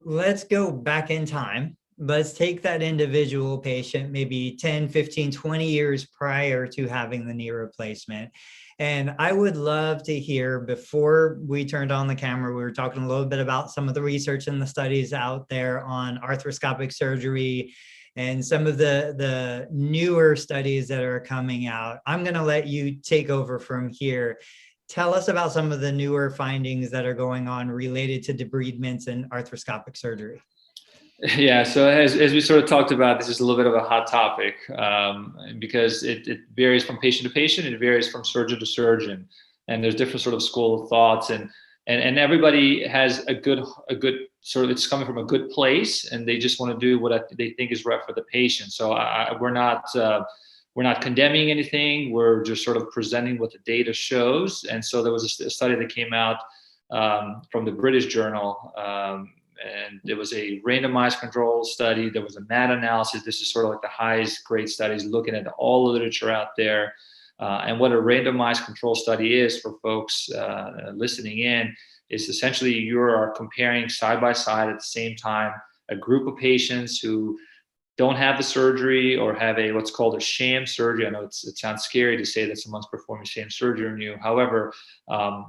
let's go back in time. Let's take that individual patient, maybe 10, 15, 20 years prior to having the knee replacement. And I would love to hear, before we turned on the camera, we were talking a little bit about some of the research and the studies out there on arthroscopic surgery and some of the newer studies that are coming out. I'm going to let you take over from here. Tell us about some of the newer findings that are going on related to debridements and arthroscopic surgery. Yeah, so as we sort of talked about, this is a little bit of a hot topic because it varies from patient to patient, it varies from surgeon to surgeon, and there's different sort of school of thoughts, and everybody has a good sort of, it's coming from a good place, and they just want to do what they think is right for the patient. So we're not condemning anything. We're just sort of presenting what the data shows. And so there was a study that came out from the British Journal. And there was a randomized control study. There was a meta-analysis. This is sort of like the highest grade studies looking at all the literature out there. And what a randomized control study is for folks listening in is essentially you are comparing side by side at the same time a group of patients who don't have the surgery or have what's called a sham surgery. I know it sounds scary to say that someone's performing sham surgery on you. However,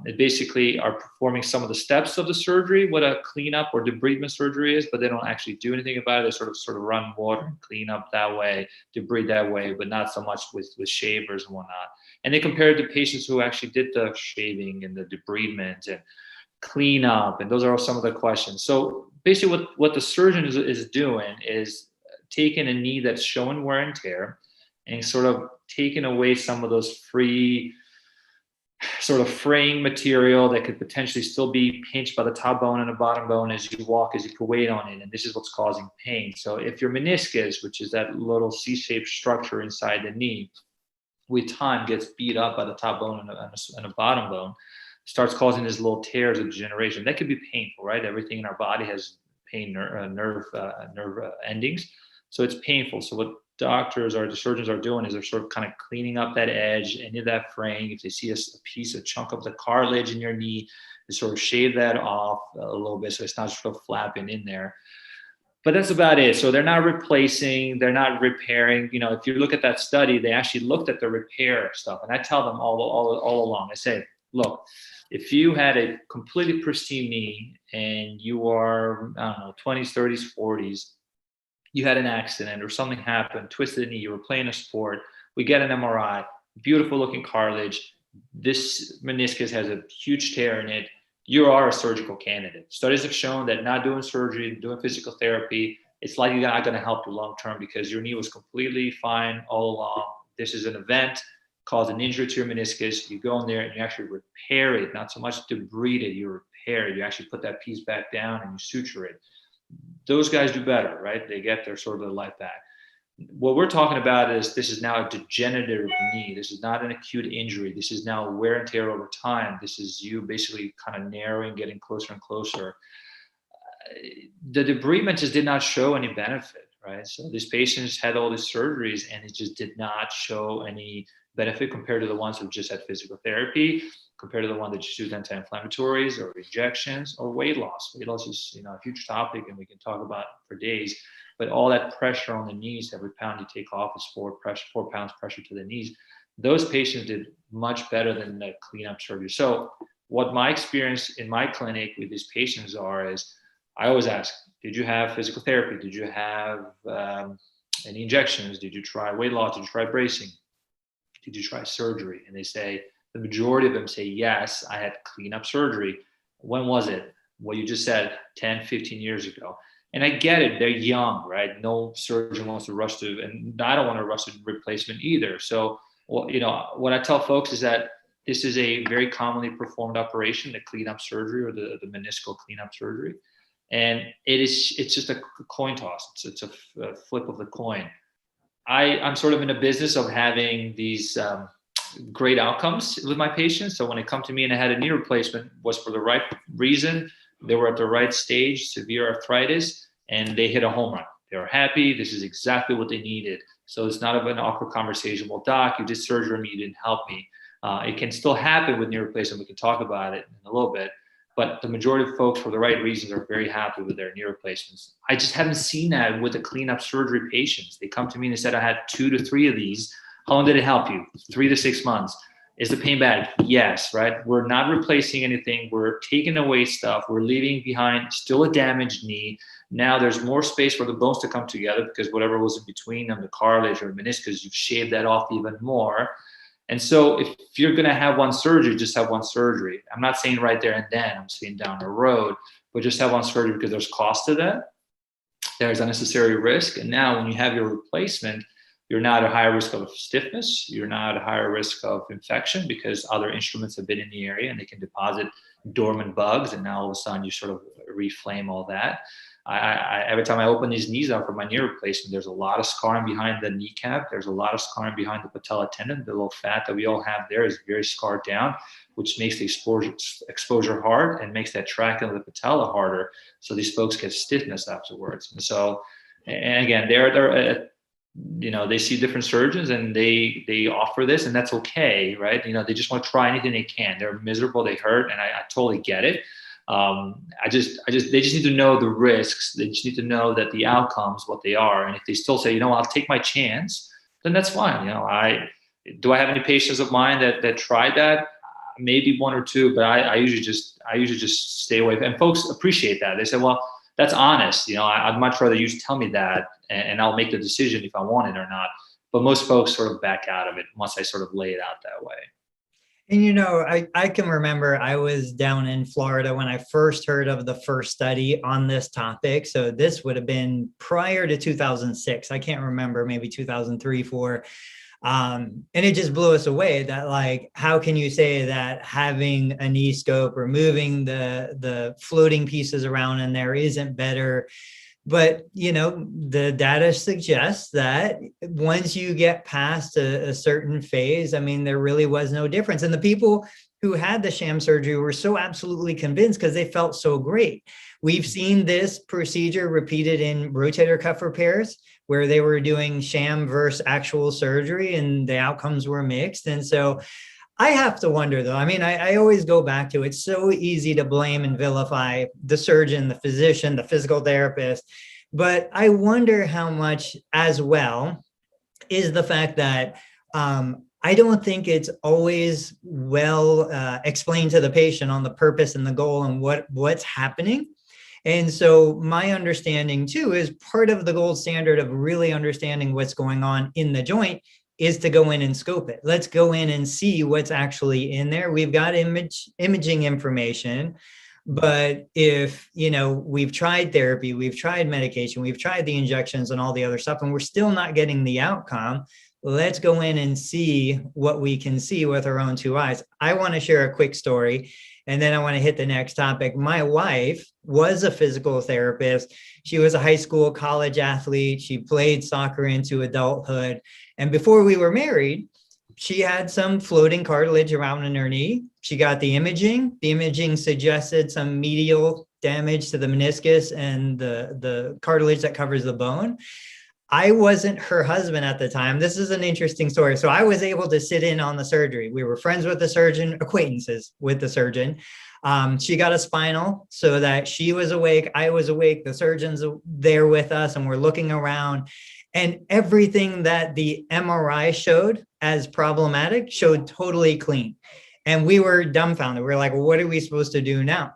it basically are performing some of the steps of the surgery, what a cleanup or debridement surgery is, but they don't actually do anything about it. They sort of run water and clean up that way, debride that way, but not so much with shavers and whatnot. And they compared to patients who actually did the shaving and the debridement and cleanup, and those are some of the questions. So basically what the surgeon is doing is taking a knee that's showing wear and tear and sort of taking away some of those free sort of fraying material that could potentially still be pinched by the top bone and the bottom bone as you walk, as you put weight on it. And this is what's causing pain. So if your meniscus, which is that little C-shaped structure inside the knee, with time gets beat up by the top bone and the bottom bone, starts causing these little tears of degeneration. That could be painful, right? Everything in our body has pain nerve endings. So it's painful. So what doctors or the surgeons are doing is they're sort of kind of cleaning up that edge, any of that fraying. If they see a chunk of the cartilage in your knee, they sort of shave that off a little bit so it's not sort of flapping in there. But that's about it. So they're not replacing, they're not repairing. You know, if you look at that study, they actually looked at the repair stuff. And I tell them all along, I say, look, if you had a completely pristine knee and you are, I don't know, 20s, 30s, 40s, you had an accident or something happened, twisted a knee, you were playing a sport, we get an MRI, beautiful looking cartilage, this meniscus has a huge tear in it, you are a surgical candidate. Studies have shown that not doing surgery, doing physical therapy, it's likely not going to help you long term because your knee was completely fine all along. This is an event, caused an injury to your meniscus, you go in there and you actually repair it, not so much debride it, you repair it, you actually put that piece back down and you suture it. Those guys do better, right? They get their sort of life back. What we're talking about is this is now a degenerative knee. This is not an acute injury. This is now wear and tear over time. This is you basically kind of narrowing, getting closer and closer. The debridement just did not show any benefit, right? So these patients had all these surgeries and it just did not show any benefit compared to the ones who just had physical therapy, compared to the one that just used anti-inflammatories or injections or weight loss. Weight loss is, a huge topic and we can talk about for days, but all that pressure on the knees, every pound you take off is 4 pounds pressure to the knees. Those patients did much better than the cleanup surgery. So what my experience in my clinic with these patients is I always ask, did you have physical therapy? Did you have any injections? Did you try weight loss? Did you try bracing? Did you try surgery? And they say, the majority of them say, yes, I had cleanup surgery. When was it? Well, you just said 10, 15 years ago. And I get it. They're young, right? No surgeon wants to rush to, and I don't want to rush to replacement either. So, what I tell folks is that this is a very commonly performed operation, the cleanup surgery or the meniscal cleanup surgery. And it's just a coin toss. It's a flip of the coin. I'm sort of in a business of having these great outcomes with my patients. So when they come to me and I had a knee replacement, was for the right reason. They were at the right stage, severe arthritis, and they hit a home run. They were happy. This is exactly what they needed. So it's not an awkward conversation. Well, doc, you did surgery on me, you didn't help me. It can still happen with knee replacement. We can talk about it in a little bit. but the majority of folks, for the right reasons, are very happy with their knee replacements. I just haven't seen that with the cleanup surgery patients. They come to me and they said, I had 2 to 3 of these. How long did it help you? 3 to 6 months. Is the pain bad? Yes, right? We're not replacing anything. We're taking away stuff. We're leaving behind still a damaged knee. Now there's more space for the bones to come together because whatever was in between them, the cartilage or meniscus, you've shaved that off even more. And so if you're going to have one surgery, just have one surgery. I'm not saying right there and then, I'm saying down the road, but just have one surgery because there's cost to that. There's unnecessary risk. And now when you have your replacement, you're not at a higher risk of stiffness. You're not at a higher risk of infection because other instruments have been in the area and they can deposit dormant bugs. And now all of a sudden you sort of reflame all that. Every time I open these knees up for my knee replacement, there's a lot of scarring behind the kneecap. There's a lot of scarring behind the patella tendon. The little fat that we all have there is very scarred down, which makes the exposure hard and makes that track into the patella harder. So these folks get stiffness afterwards. And so, and again, they see different surgeons and they offer this, and that's okay, right? They just want to try anything they can. They're miserable, they hurt, and I totally get it. They just need to know the risks. They just need to know that the outcomes, what they are. And if they still say, I'll take my chance, then that's fine. Do I have any patients of mine that tried that? Maybe 1 or 2, but I usually just stay away. And folks appreciate that. They say, well, that's honest. I'd much rather you tell me that and I'll make the decision if I want it or not. But most folks sort of back out of it once I sort of lay it out that way. And, I can remember I was down in Florida when I first heard of the first study on this topic. So this would have been prior to 2006. I can't remember, maybe 2003, 4. And it just blew us away that, how can you say that having a knee scope or moving the floating pieces around in there isn't better? But, the data suggests that once you get past a certain phase, there really was no difference. And the people who had the sham surgery were so absolutely convinced because they felt so great. We've seen this procedure repeated in rotator cuff repairs where they were doing sham versus actual surgery and the outcomes were mixed. And so I have to wonder, though. I always go back to it's so easy to blame and vilify the surgeon, the physician, the physical therapist. But I wonder how much as well is the fact that I don't think it's always well explained to the patient on the purpose and the goal and what's happening. And so my understanding, too, is part of the gold standard of really understanding what's going on in the joint is to go in and scope it. Let's go in and see what's actually in there. We've got imaging information, but if, we've tried therapy, we've tried medication, we've tried the injections and all the other stuff, and we're still not getting the outcome, let's go in and see what we can see with our own 2 eyes. I want to share a quick story, and then I want to hit the next topic. My wife was a physical therapist. She was a high school, college athlete. She played soccer into adulthood. And before we were married, she had some floating cartilage around in her knee. She got the imaging. The imaging suggested some medial damage to the meniscus and the cartilage that covers the bone. I wasn't her husband at the time. This is an interesting story. So I was able to sit in on the surgery. We were friends with the surgeon, acquaintances with the surgeon. She got a spinal so that she was awake. I was awake. The surgeon's there with us and we're looking around. And everything that the MRI showed as problematic showed totally clean. And we were dumbfounded. We were like, well, what are we supposed to do now?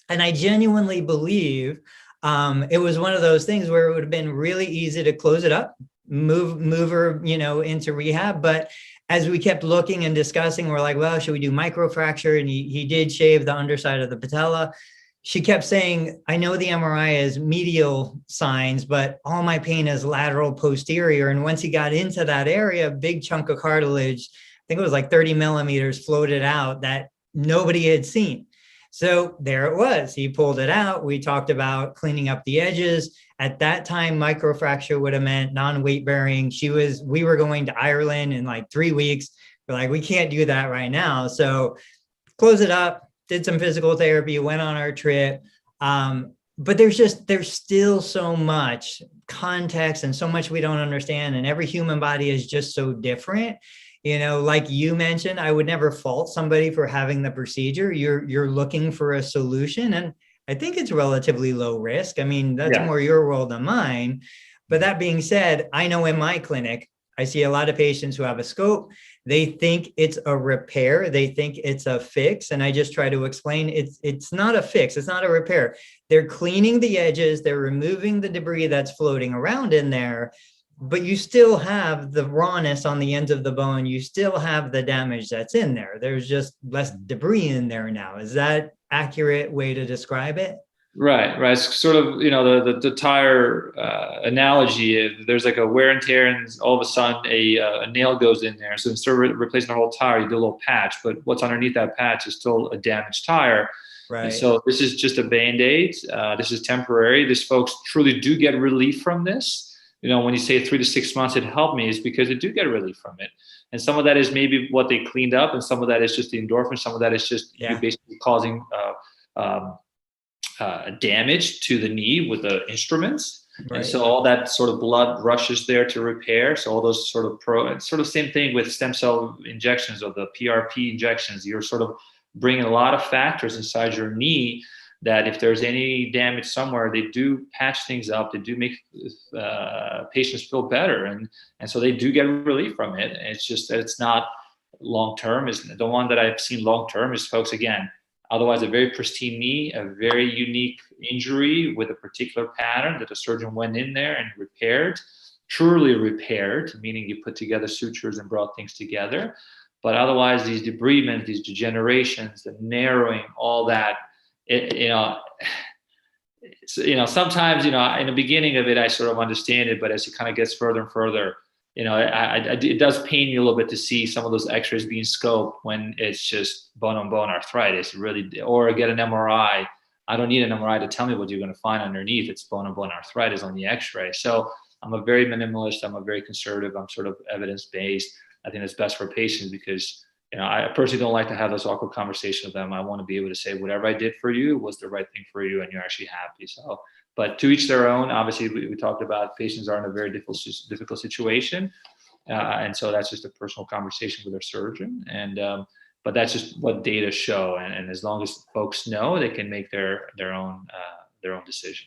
And I genuinely believe it was one of those things where it would have been really easy to close it up, move her, into rehab. But as we kept looking and discussing, we're like, well, should we do microfracture? And he did shave the underside of the patella. She kept saying, I know the MRI is medial signs, but all my pain is lateral posterior. And once he got into that area, a big chunk of cartilage, I think it was like 30 millimeters, floated out that nobody had seen. So there it was. He pulled it out. We talked about cleaning up the edges. At that time, microfracture would have meant non-weight bearing. We were going to Ireland in like 3 weeks. We're like, we can't do that right now. So close it up. Did some physical therapy, went on our trip. But there's still so much context and so much we don't understand. And every human body is just so different. Like you mentioned, I would never fault somebody for having the procedure. You're looking for a solution, and I think it's relatively low risk. I mean, that's Yeah. more your world than mine. But that being said, I know in my clinic, I see a lot of patients who have a scope. They think it's a repair. They think it's a fix. And I just try to explain it's not a fix. It's not a repair. They're cleaning the edges. They're removing the debris that's floating around in there, but you still have the rawness on the ends of the bone. You still have the damage that's in there. There's just less debris in there now. Is that accurate way to describe it? Right, right. It's sort of, the tire analogy. There's like a wear and tear, and all of a sudden a nail goes in there. So instead of replacing the whole tire, you do a little patch, but what's underneath that patch is still a damaged tire. And Right. so this is just a Band-Aid. This is temporary. These folks truly do get relief from this. When you say 3 to 6 months, it helped me, is because they do get relief from it. And some of that is maybe what they cleaned up, and some of that is just the endorphin. Some of that is just you basically causing damage to the knee with the instruments. Right. And so all that sort of blood rushes there to repair. So all those sort of same thing with stem cell injections or the PRP injections. You're sort of bringing a lot of factors inside your knee that if there's any damage somewhere, they do patch things up. They do make patients feel better. And so they do get relief from it. And it's just that it's not long-term. Is the one that I've seen long-term is folks, again, otherwise a very pristine knee, a very unique injury with a particular pattern that the surgeon went in there and repaired, truly repaired, meaning you put together sutures and brought things together. But otherwise, these debridements, these degenerations, the narrowing, all that, sometimes, in the beginning of it, I sort of understand it, but as it kind of gets further and further, it does pain me a little bit to see some of those x-rays being scoped when it's just bone on bone arthritis, really, or get an MRI. I don't need an MRI to tell me what you're going to find underneath. It's bone on bone arthritis on the x-ray. So I'm a very minimalist. I'm a very conservative. I'm sort of evidence-based. I think it's best for patients because, I personally don't like to have those awkward conversations with them. I want to be able to say whatever I did for you was the right thing for you and you're actually happy. So, but to each their own. Obviously, we talked about patients are in a very difficult situation. And so that's just a personal conversation with their surgeon. But that's just what data show. And as long as folks know, they can make their own decision.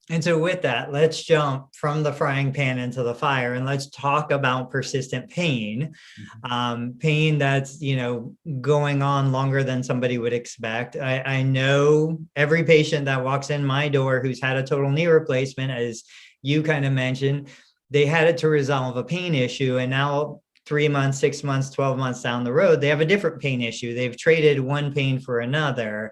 And so with that, let's jump from the frying pan into the fire and let's talk about persistent pain. Pain that's, going on longer than somebody would expect. I know every patient that walks in my door who's had a total knee replacement, as you kind of mentioned, they had it to resolve a pain issue. And now 3 months, 6 months, 12 months down the road, they have a different pain issue. They've traded one pain for another.